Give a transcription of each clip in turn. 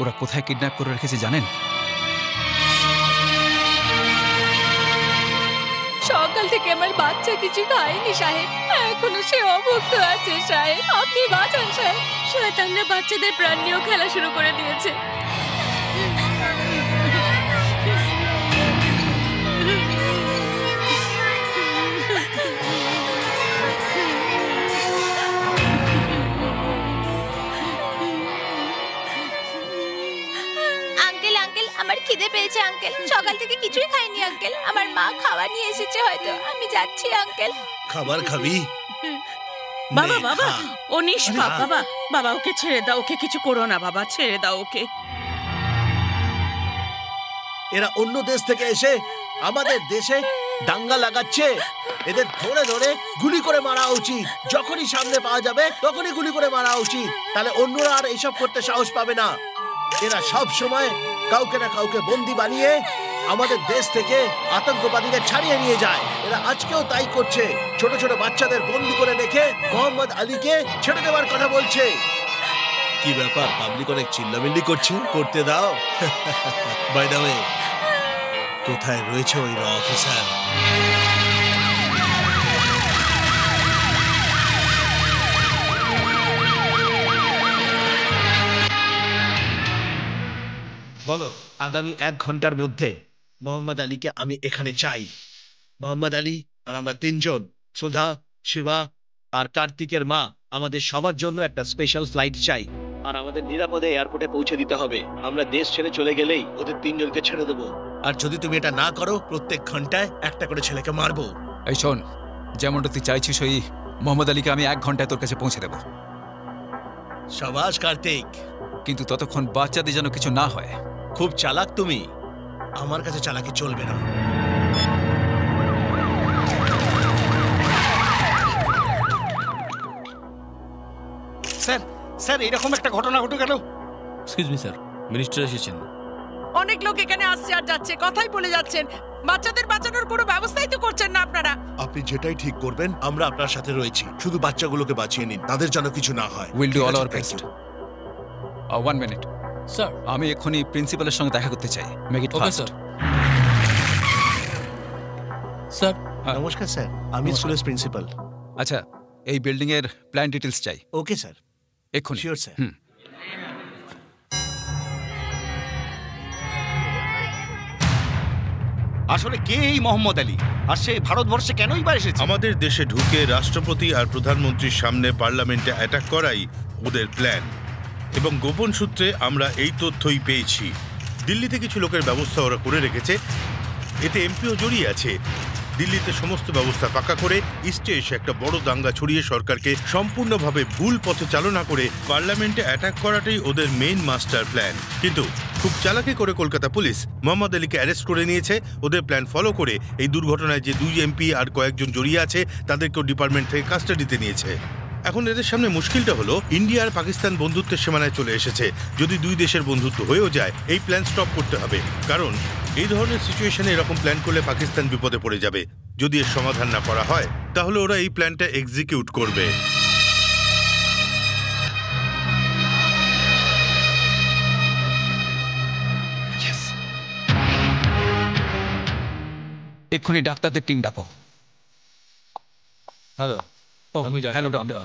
ওরা কোথায় কিডন্যাপ করে রেখেছে জানেন? সকাল থেকে আমার বাচ্চা কিছু খায়নি সাহেব, এখনো সে অভুক্ত আছে সাহেব, আপনি বাঁচান সাহেব। শয়তানরা বাচ্চাদের প্রাণ নিয়েও খেলা শুরু করে দিয়েছে। আমার খিদে পেয়েছে আঙ্কেল, সকাল থেকে কিছুই খাইনি আঙ্কেল। আমার মা খাবার নিয়ে এসেছে, হয়তো আমি যাচ্ছি আঙ্কেল। খাবার খাবি? বাবা বাবা ও নিষ্পাপ বাবা, বাবা ওকে ছেড়ে দাও, ওকে কিছু করো না বাবা, ছেড়ে দাও ওকে। এরা অন্য দেশ থেকে এসে আমাদের দেশে দাঙ্গা লাগাচ্ছে, এদের ধরে ধরে গুলি করে মারা উচিত। যখনই সামনে পাওয়া যাবে তখনই গুলি করে মারা উচিত, তাহলে অন্যরা আর এইসব করতে সাহস পাবে না। এরা সব সময় কাউকে না কাউকে বন্দি বানিয়ে আমাদের দেশ থেকে আতঙ্কবাদীদের ছাড়িয়ে নিয়ে যায়। এরা আজকেও তাই করছে, ছোট ছোট বাচ্চাদের বন্দি করে রেখে মোহাম্মদ আলীকে ছেড়ে দেওয়ার কথা বলছে। কি ব্যাপার, পাবলিক অনেক চিল্লামিল্লি করছে, করতে দাও। বাই দ্য ওয়ে, কোথায় রয়েছে ওই র অফিসার? বলো, আগামী 1 ঘন্টার মধ্যে মোহাম্মদ আলীকে আমি এখানে চাই। মোহাম্মদ আলী আর আমরা 3 জন, সুধা, শিবা আর কার্তিকের মা, আমাদের সবার জন্য একটা স্পেশাল ফ্লাইট চাই। আর আমাদের নিরাপদে এয়ারপোর্টে পৌঁছে দিতে হবে। আমরা দেশ ছেড়ে চলে গেলেই ওদের 3 জনকে ছেড়ে দেবো। আর যদি তুমি এটা না করো, প্রত্যেক ঘন্টায় একটা করে ছেলেকে মারবো। এই শোন, যেমনটা তুই চাইছিস ওই মোহাম্মদ আলীকে আমি 1 ঘন্টায় তোর কাছে পৌঁছে দেবো। সাবাস কার্তিক, কিন্তু ততক্ষণ বাচ্চাদের যেন কিছু না হয়। খুব চালাক তুমি, আমার কাছে চালাকি চলবে না। স্যার স্যার এরকম একটা ঘটনা ঘটে গেল। এক্সকিউজ মি স্যার, মিনিস্টার এসেছেন। অনেক লোক এখানে আসছে আর যাচ্ছে, কথাই বলে যাচ্ছেন, বাচ্চাদের বাঁচানোর কোনো ব্যবস্থাই তো করছেন না আপনারা। আপনি যেটাই ঠিক করবেন আমরা আপনার সাথে রয়েছি, শুধু বাচ্চাগুলোকে বাঁচিয়ে নিন, তাদের যেন কিছু না হয়। Will do all our best. 1 minute sir, আমি এক্ষুনি প্রিন্সিপালের সঙ্গে দেখা করতে চাই। Make it okay fast. Sir. Sir নমস্কার স্যার, আমি স্কুলের প্রিন্সিপাল। আচ্ছা, এই বিল্ডিং এর প্ল্যান ডিটেইলস চাই। ওকে স্যার, এক্ষুনি। Sure sir. আসলে কে এই মোহাম্মদ আলী, আর সে ভারতবর্ষে কেনই বা এসেছে? আমাদের দেশে ঢুকে রাষ্ট্রপতি আর প্রধানমন্ত্রীর সামনে পার্লামেন্টে অ্যাটাক করাই ওদের প্ল্যান, এবং গোপন সূত্রে আমরা এই তথ্যই পেয়েছি। দিল্লিতে কিছু লোকের ব্যবস্থা ওরা করে রেখেছে, এতে এমপিও জড়িয়ে আছে। দিল্লিতে সমস্ত ব্যবস্থা পাকা করে ইস্টে এসে একটা বড় দাঙ্গা ছড়িয়ে সরকারকে সম্পূর্ণভাবে ভুল পথে চালনা করে পার্লামেন্টে অ্যাটাক করাটাই ওদের মেইন মাস্টার প্ল্যান। কিন্তু খুব চালাকি করে কলকাতা পুলিশ মোহাম্মদ আলীকে অ্যারেস্ট করে নিয়েছে। ওদের প্ল্যান ফলো করে এই দুর্ঘটনায় যে 2 এমপি আর কয়েকজন জড়িয়ে আছে তাদেরকেও ডিপার্টমেন্ট থেকে কাস্টাডিতে নিয়েছে। এখন এদের সামনে মুশকিলটা হলো, ইন্ডিয়া আর পাকিস্তান বন্ধুত্বের সীমানায় চলে এসেছে। যদি 2 দেশের বন্ধুত্ব হয়েও যায়, এই প্ল্যান স্টপ করতে হবে, কারণ এই ধরনের সিচুয়েশনে এরকম প্ল্যান করলে পাকিস্তান বিপদে পড়ে যাবে। যদি এর সমাধান না করা হয় তাহলে ওরা এই প্ল্যানটা এক্সিকিউট করবে। এক্ষুনি ডাক্তারদের টিম ডাকো। Hello, hello doctor,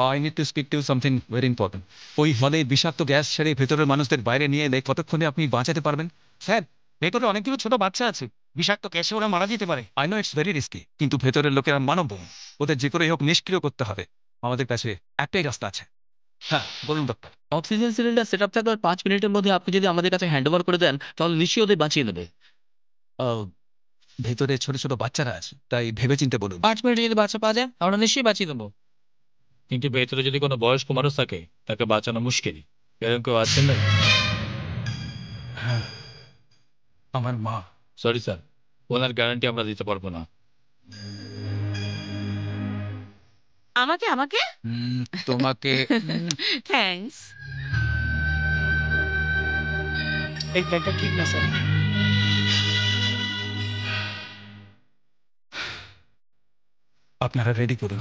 I need to speak to something very important. ওই হলে বিষাক্ত গ্যাস ছেড়ে ভেতরের মানুষদের বাইরে নিয়ে এলে কতক্ষণে আপনি বাঁচাতে পারবেন? স্যার, ভেতরে অনেকগুলো ছোট বাচ্চা আছে, বিষাক্ত গ্যাসে ওরা মারা যেতে পারে। I know it's very risky, কিন্তু ভেতরের লোকেরা মানব, ওদের যে করেই হোক নিষ্ক্রিয় করতে হবে। আমাদের কাছে একটাই রাস্তা আছে। হ্যাঁ বলুন doctor. Oxygen cylinder set up থাকলে 5 মিনিটের মধ্যে আপনি যদি আমাদের কাছে হ্যান্ড ওভার করে দেন তাহলে নিশ্চয়ই ওদের বাঁচিয়ে দেবে। ভেতরে ছোট ছোট বাচ্চারা আছে, তাই ভেবেচিন্তে বলুন। 5 মিনিটে যদি বাচ্চা পাওয়া যায় আমরা নিশ্চয়ই বাঁচিয়ে দেবো। কিন্তু ভেতরে যদি কোনো বয়স্ক মানুষ থাকে তাকে বাঁচানো মুশকিল। এরকম কেউ আছেন না? হ্যাঁ, আমার মা। সরি স্যার, ওনার গ্যারান্টি আমরা দিতে পারবো না। আমাকে আমাকে তোমাকে থ্যাঙ্কস। এই প্ল্যানটা ঠিক না স্যার। আপনারা রেডি করুন।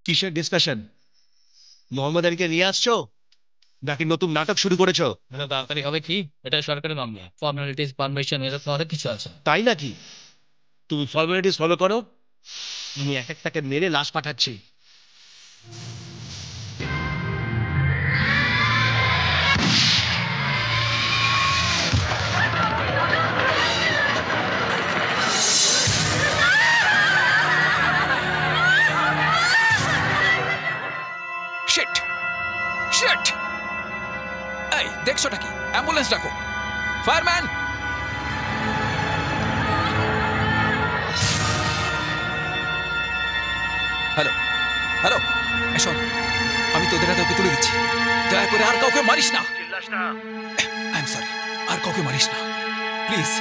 কিসের ডিসকাশন? মোহাম্মদ আলীকে নিয়ে আসছো? নাকি নতুন নাটক শুরু করেছো? এটা তাড়াতাড়ি হবে কি? এটা সরকারি মামলা, ফর্মালিটিস, পারমিশন, এরকম অনেক কিছু আছে। তাই নাকি? তুমি ফর্মালিটিস ফলো করো, আমি এক একটাকে মেরে লাশ পাঠাচ্ছি। শিট শিট, এই দেখছোটা কি? অ্যাম্বুলেন্স ডাকো, ফায়ারম্যান। হ্যালো হ্যালো, শোন, আমি তোদের হাতে ওকে তুলে দিচ্ছি। দয়া করে আর কাউকে মারিস না। আই এম সরি, আর কাউকে মারিস না প্লিজ।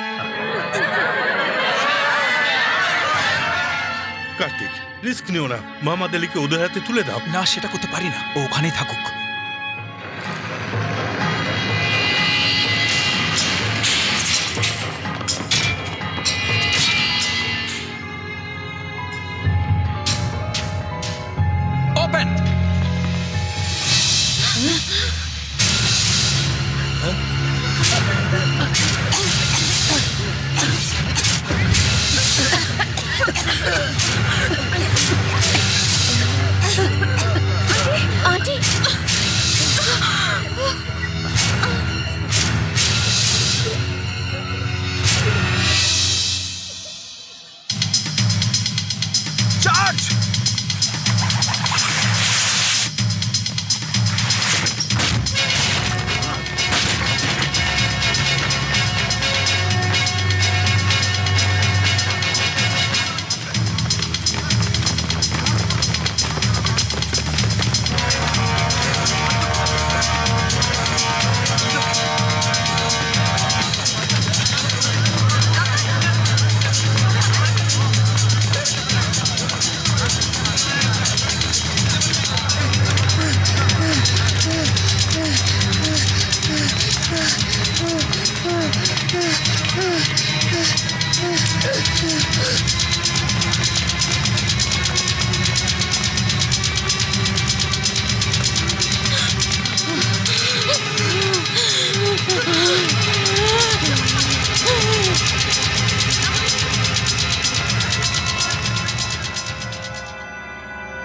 কার্তিক, রিস্ক নিও না, মোহাম্মদ আলীকে ওদের হাতে তুলে দাও। না, সেটা করতে পারি না, ও ওখানেই থাকুক। ওপেন। Aunty, charge.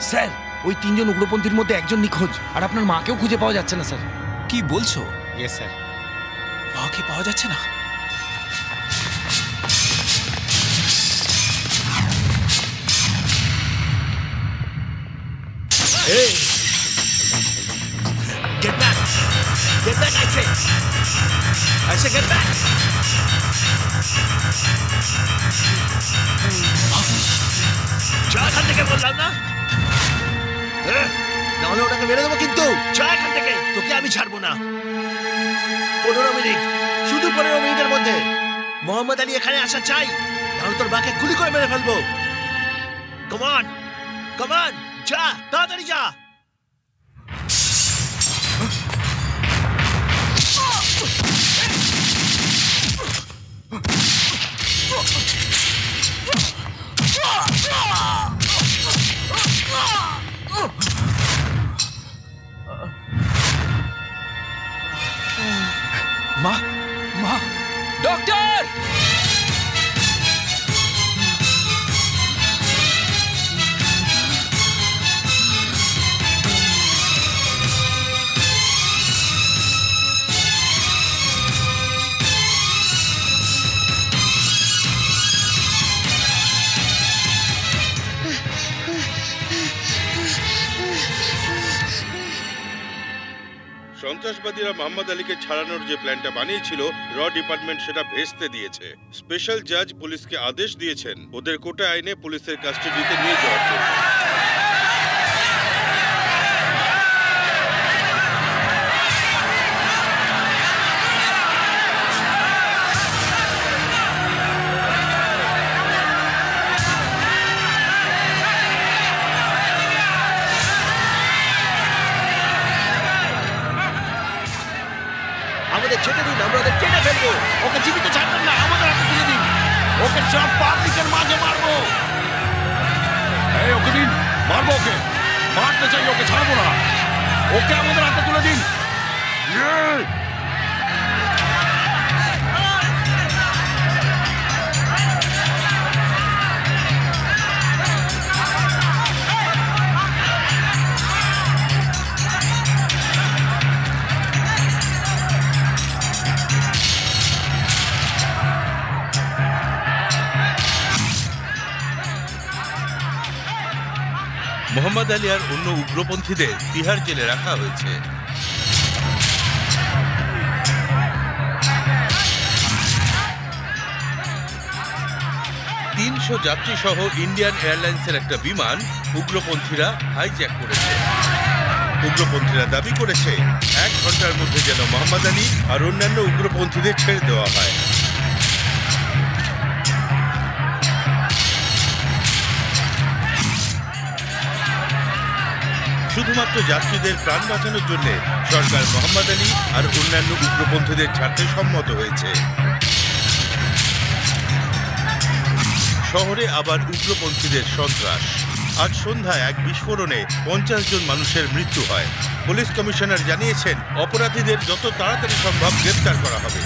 স্যার, ওই তিনজন উগ্রপন্থীর মধ্যে একজন নিখোঁজ, আর আপনার মাকেও খুঁজে পাওয়া যাচ্ছে না স্যার। কি বলছো? Yes sir. মাকে পাওয়া যাচ্ছে না? Hey! Get back! Get back, I say! I say get back! যা এখান থেকে বললাম না? নাহলে ওটাকে মেরে দেবো কিন্তু। যা এখান থেকে, তোকে আমি ছাড়বো না। 15 মিনিট, শুধু 15 মিনিটের মধ্যে মোহাম্মদ আলী এখানে আসা চাই, তাহলে তোর মাকে গুলি করে মেরে ফেলবো। কমান কমান, যা, তাড়াতাড়ি যা। মা, মা, ডক্টর! সন্ত্রাসবাদীরা মোহাম্মদ আলীকে ছাড়ানোর যে প্ল্যানটা বানিয়েছিল, র ডিপার্টমেন্ট সেটা ভেস্তে দিয়েছে। স্পেশাল জাজ পুলিশকে আদেশ দিয়েছেন ওদের কোর্টে আইনে পুলিশের কাস্টাডিতে নিয়ে যাওয়ার জন্য। আমাদের যেতে দিন, আমরা ওদের কেটে ফেলবো। ওকে জীবিত ছাড়বেন না, আমাদের হাতে তুলে দিন। ওকে সব পাবলিকের মাঝে মারবো। এই ওকে দিন, মারবো ওকে। মারতে চাই, ওকে ছাড়বো না। ওকে আমাদের হাতে তুলে দিন। মোহাম্মদ আলী আর অন্য উগ্রপন্থীদের তিহার জেলে রাখা হয়েছে। তিনশো যাত্রী সহ ইন্ডিয়ান এয়ারলাইন্সের একটা বিমান উগ্রপন্থীরা হাইজ্যাক করেছে। উগ্রপন্থীরা দাবি করেছে 1 ঘন্টার মধ্যে যেন মোহাম্মদ আলী আর অন্যান্য উগ্রপন্থীদের ছেড়ে দেওয়া হয়। শুধুমাত্র যাত্রীদের প্রাণ বাঁচানোর জন্য সরকার মোহাম্মদ আলী আর অন্যান্য উগ্রপন্থীদের ছাড়তে সম্মত হয়েছে। শহরে আবার উগ্রপন্থীদের সন্ত্রাস। আজ সন্ধ্যায় এক বিস্ফোরণে 50 জন মানুষের মৃত্যু হয়। পুলিশ কমিশনার জানিয়েছেন অপরাধীদের যত তাড়াতাড়ি সম্ভব গ্রেফতার করা হবে।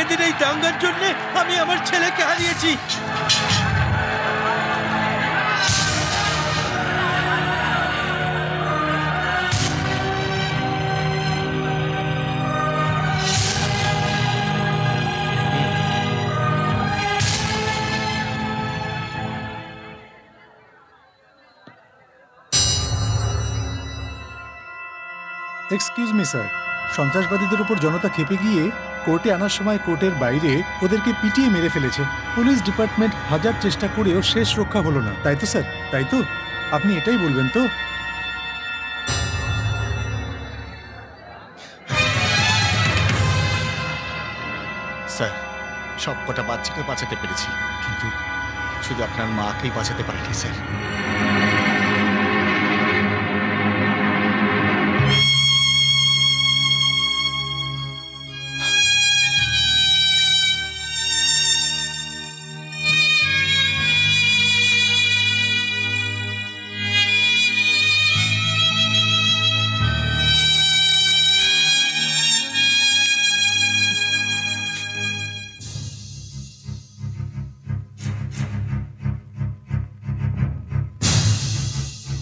এদের এই দাঙ্গার জন্য আমি আমার ছেলেকে হারিয়েছি। এক্সকিউজ মি স্যার, সন্ত্রাসবাদীদের উপর জনতা খেপে গিয়ে কোর্টে আনার সময় কোর্টের বাইরে ওদেরকে পিটিয়ে মেরে ফেলেছে। পুলিশ ডিপার্টমেন্ট হাজার চেষ্টা করেও শেষ রক্ষা হলো না, তাই তো স্যার? তাই তো? আপনি এটাই বলবেন তো? স্যার, সব কটা বাচ্চাকে বাঁচাতে পেরেছি, কিন্তু শুধু আপনার মাকেই বাঁচাতে পারিনি স্যার।